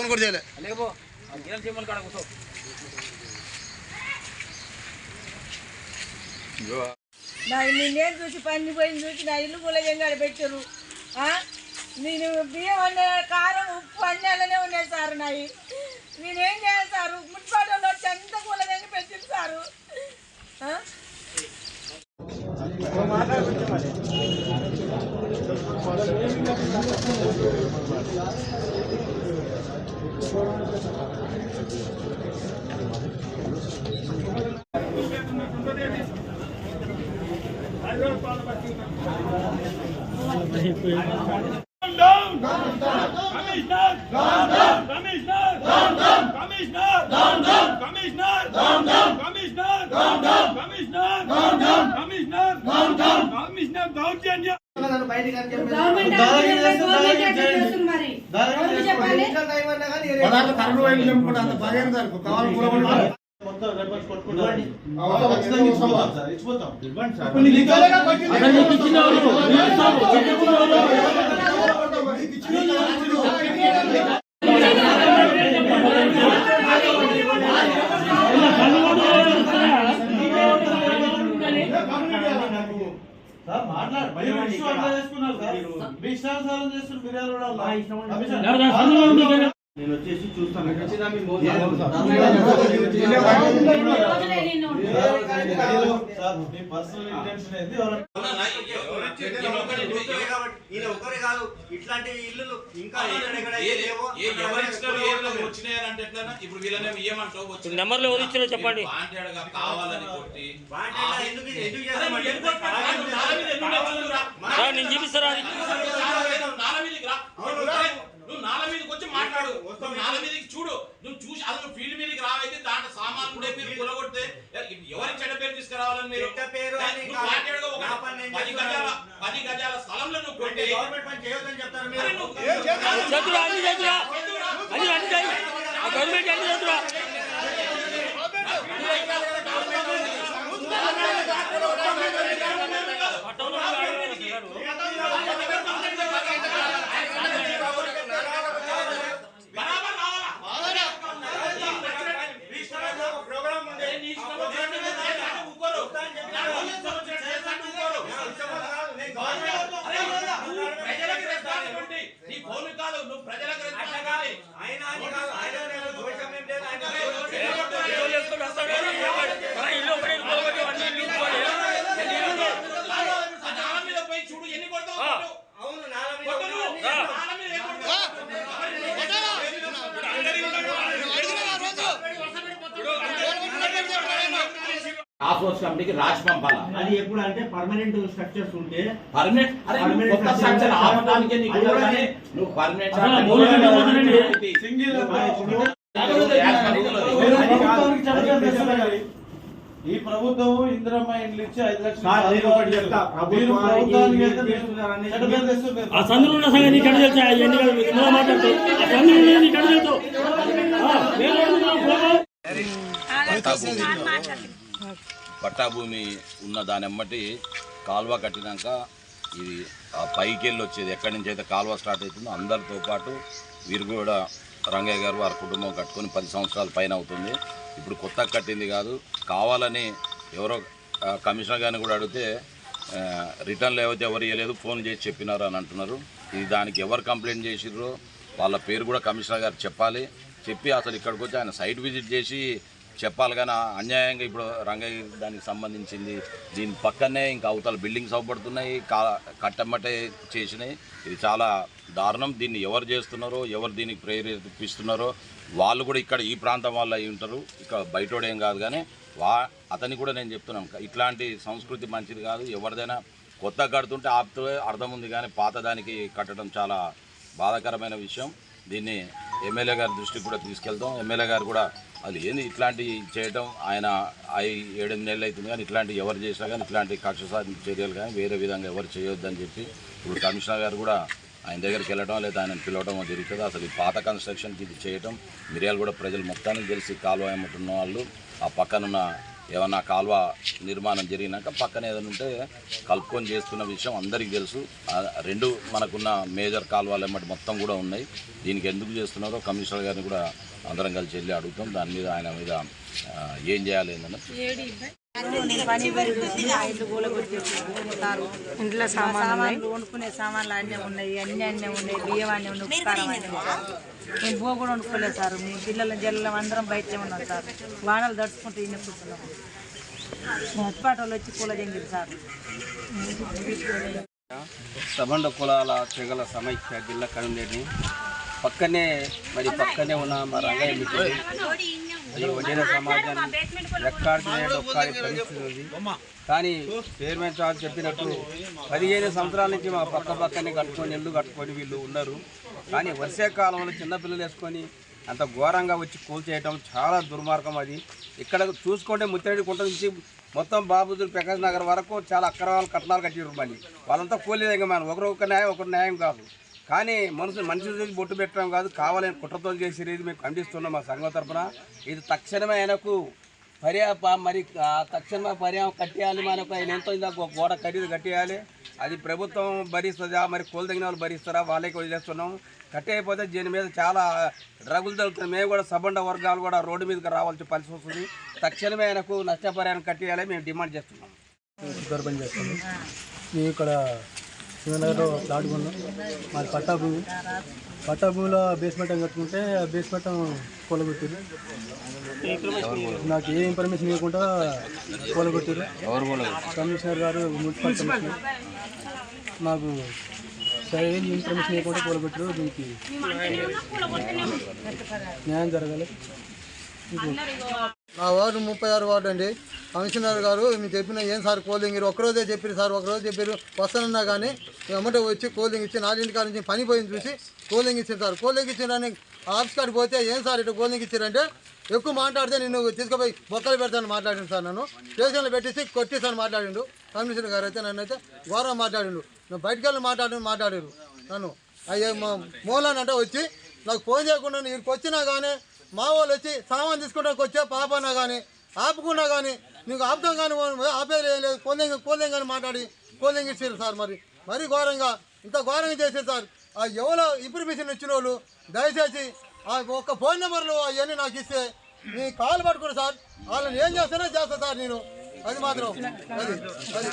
Phone కూడా చేయలే నేనేం చూసి పని పోయింది చూసి నా ఇల్లు కూడా ఎంగాడ పెట్టారు. నేను బియ్యం అనే కారం ఉప్పు అన్నీ అలానే ఉన్నాయి సార్. నాయి నేనేం చేయాలి సార్? మున్సిపాలిటీలో వచ్చి అంత కూడా పెట్టింది సారు. నేను వచ్చేసి చూస్తాను. ఇట్లాంటి ఇల్లు ఇంకా వచ్చినాయంటే ఇప్పుడు వీళ్ళనే ఇయ్యమంటావు నెంబర్లో ఎవరు ఇచ్చారో చెప్పండి. కావాలని కొట్టి నేను చూపిస్తారా? నువ్వు నాల మీదకి వచ్చి మాట్లాడు. నాల మీదకి చూడు. నువ్వు చూసి అసలు ఫీల్డ్ మీదకి రావైతే దాంట్లో సామాన్లు ఉండే మీరు కొలగొడితే ఎవరికి చెడ్డ పేరు తీసుకురావాలని మీరు 10 గజాల స్థలంలో నువ్వు కొట్టి గవర్నమెంట్ పని చేయొద్దని చెప్తారు మీరు. కమిటీకి రాసి పంపాలి. అది ఎప్పుడు అంటే పర్మనెంట్ స్ట్రక్చర్స్ ఉంటే పర్మనెంట్ కొత్త స్ట్రక్చర్ ఆపడానికి నువ్వు పర్మనెంట్ ఈ ప్రభుత్వం ఇందిరమ్మ ఇండ్లు ఇచ్చి 5 లక్షలు పట్టాభూమి ఉన్న దాని ఎమ్మటి కాలువ కట్టినాక ఇది పైకి వెళ్ళి వచ్చేది ఎక్కడి నుంచి అయితే కాలువ స్టార్ట్ అవుతుందో అందరితో పాటు వీరు కూడా రంగయ్య గారు వారి కుటుంబం కట్టుకొని 10 సంవత్సరాల పైన అవుతుంది. ఇప్పుడు కొత్తగా కట్టింది కాదు, కావాలని ఎవరో కమిషనర్ గారిని కూడా అడిగితే రిటర్న్ లేకపోతే ఎవరు ఇవ్వలేదు, ఫోన్ చేసి చెప్పినారు అని అంటున్నారు. ఇది దానికి ఎవరు కంప్లైంట్ చేసిర్రో వాళ్ళ పేరు కూడా కమిషనర్ గారు చెప్పాలి. చెప్పి అసలు ఇక్కడికి వచ్చి ఆయన సైట్ విజిట్ చేసి చెప్పాలి. కానీ అన్యాయంగా ఇప్పుడు రంగయ్య దానికి సంబంధించింది దీని పక్కనే ఇంకా అవతల బిల్డింగ్స్ అవపడుతున్నాయి, కట్టమ్మటే చేసినాయి. ఇది చాలా దారుణం. దీన్ని ఎవరు చేస్తున్నారో ఎవరు దీనికి ప్రేరేపిస్తున్నారో వాళ్ళు కూడా ఇక్కడ ఈ ప్రాంతం వాళ్ళు అయి ఉంటారు, ఇక్కడ బయటోడేం కాదు. కానీ అతన్ని కూడా నేను చెప్తున్నాను, ఇట్లాంటి సంస్కృతి మంచిది కాదు. ఎవరిదైనా కొత్త కడుతుంటే ఆపితే అర్థం ఉంది, కానీ పాతదానికి కట్టడం చాలా బాధాకరమైన విషయం. దీన్ని ఎమ్మెల్యే గారి దృష్టికి కూడా తీసుకెళ్తాం. ఎమ్మెల్యే గారు కూడా అది ఏంది ఇట్లాంటివి చేయడం, ఆయన 7-8 నెలలు అవుతుంది కానీ ఇట్లాంటివి ఎవరు చేసినా కానీ ఇట్లాంటి కక్ష సాధింపు చర్యలు కానీ వేరే విధంగా ఎవరు చేయొద్దని చెప్పి ఇప్పుడు కమిషనర్ గారు కూడా ఆయన దగ్గరికి వెళ్ళడం లేదా ఆయన పిలవడం జరుగుతుంది. అసలు ఈ పాత కన్స్ట్రక్షన్కి ఇది చేయటం మిర్యాల కూడా ప్రజలు మొత్తానికి తెలిసి కాలువ ఏమంటున్న వాళ్ళు ఆ పక్కనున్న ఏమన్నా కాలువ నిర్మాణం జరిగినాక పక్కన ఏదైనా ఉంటే కలుపుకొని చేస్తున్న విషయం అందరికీ తెలుసు. రెండు మనకున్న మేజర్ కాలువలు ఎమ్మటి మొత్తం కూడా ఉన్నాయి. దీనికి ఎందుకు చేస్తున్నారో కమిషనర్ గారిని కూడా అందరం కలిసి వెళ్ళి అడుగుతాం. దాని మీద ఆయన మీద ఏం చేయాలి ఏంటన్నా ఇంట్లో సామాన్లు వండుకునే సామాన్లు అన్నీ ఉన్నాయి, అన్నీ ఉన్నాయి, బియ్యం అన్నీ ఉన్నాయి, ఉప్పు అన్నీ సార్. మేము బో కూడా వండుకోలేదు సార్. మీ పిల్లల జల్లం అందరం బయటనే ఉన్నాం సార్. వానలు దడుచుకుంటూ ఇన్ని కూర్చున్నాం. హస్పాటల్ వచ్చి పూల జంగిరి సార్. సబండ కులాల తెగల సమైక్య జిల్లా కరీంనగర్ని పక్కనే ఉన్న మా రంగయ్య మిత్రుడు అది వడ్డీల సమాజాన్ని ఒక్కడి పరిస్థితి ఉంది. కానీ చైర్మన్ సార్ చెప్పినట్టు 15 సంవత్సరాల నుంచి మా పక్కనే కట్టుకొని ఇల్లు కట్టుకొని వీళ్ళు ఉన్నారు. కానీ వర్షాకాలంలో చిన్నపిల్లలు వేసుకొని అంత ఘోరంగా వచ్చి కూల్చేయటం చాలా దుర్మార్గం. అది ఇక్కడ చూసుకుంటే ముత్తడి కుంట నుంచి మొత్తం బాబుజులు ప్రకాశ్ నగర్ వరకు చాలా అక్రమాలు కట్నాలు కట్టిరు. మళ్ళీ వాళ్ళంతా కూలీగా మనం ఒకరు న్యాయం ఒకరు న్యాయం కాదు. కానీ మనిషి చూసి బొట్టు పెట్టడం కాదు, కావాలని కుట్రతో చేసేది మేము ఖండిస్తున్నాం మా సంఘం తరఫున. ఇది తక్షణమే ఆయనకు తక్షణమే పర్యావరణ కట్టేయాలి. మనకు ఆయన ఎంతో ఇందాక గోడ కట్టేయాలి. అది ప్రభుత్వం భరిస్తుందా, మరి కోలు తగిన వాళ్ళు భరిస్తారా, వాళ్ళకి వదిలేస్తున్నాం. కట్టేయకపోతే దీని మీద చాలా డ్రగులు తగ్గుతుంది. మేము కూడా సబండ వర్గాలు కూడా రోడ్డు మీదకి రావాల్సి పరిస్థితి వస్తుంది. తక్షణమే ఆయనకు నష్టపరిహారం కట్టేయాలి మేము డిమాండ్ చేస్తున్నాం. మేము ఇక్కడ శివనగర్లో ప్లాట్ కొన్నాం. మాది పట్టా భూమిలో బేస్మెంట్ కట్టుకుంటే ఆ బేస్మెంట్ కూలగొట్టారు. నాకు ఏ ఇన్ఫర్మేషన్ ఇవ్వకుండా కూలగొట్టారు. కమిషనర్ గారు, మున్సిపల్ కమిషనర్ మాకు సరైన ఇన్ఫర్మేషన్ ఇవ్వకుండా కూలగొట్టారు. దీనికి న్యాయం జరగాలి. నా వార్డు 36 వార్డు అండి. కమిషనర్ గారు మీరు చెప్పిన ఏం సార్ కోల్డింగ్ ఒక్కరోజే చెప్పారు సార్. ఒకరోజు చెప్పారు వస్తానన్నా కానీ వెంబట వచ్చి కోల్డింగ్ ఇచ్చి 4 కాడ నుంచి పని పోయింది చూసి కోల్డింగ్ ఇచ్చారు సార్. కోల్డింగ్ ఇచ్చారని ఆఫీస్ కాడికి పోతే ఏం సార్ ఇట్లా కోల్డింగ్ ఇచ్చారంటే ఎక్కువ మాట్లాడితే నేను తీసుకుపోయి బొక్కలు పెడతాను మాట్లాడిండు సార్. నన్ను స్టేషన్లో పెట్టేసి కొట్టేసాను మాట్లాడిండు. కమిషనర్ గారు అయితే నన్ను అయితే ఘోరంగా మాట్లాడిండు. నేను బయటకు వెళ్ళి మాట్లాడారు నన్ను. అయ్యే మూలానంటే వచ్చి నాకు ఫోన్ చేయకుండా ఇక్కడికి వచ్చినా కానీ మా వాళ్ళు వచ్చి సామాన్ తీసుకోవడానికి వచ్చే పాపన్నా కానీ ఆపుకున్నా కానీ నీకు ఆపుతాం కానీ ఆపేది ఏం లేదు. కోల్డింగ్ కానీ మాట్లాడి కోల్డింగ్ ఇచ్చారు సార్. మరి ఘోరంగా ఇంత ఘోరంగా చేశారు సార్. ఎవరో ఇన్ఫర్మేషన్ ఇచ్చిన వాళ్ళు దయచేసి ఒక్క ఫోన్ నెంబర్లు అవన్నీ నాకు ఇస్తే నీ కాల్ పట్టుకుని సార్ వాళ్ళని ఏం చేస్తానో చేస్తా సార్ నేను. అది మాత్రం అది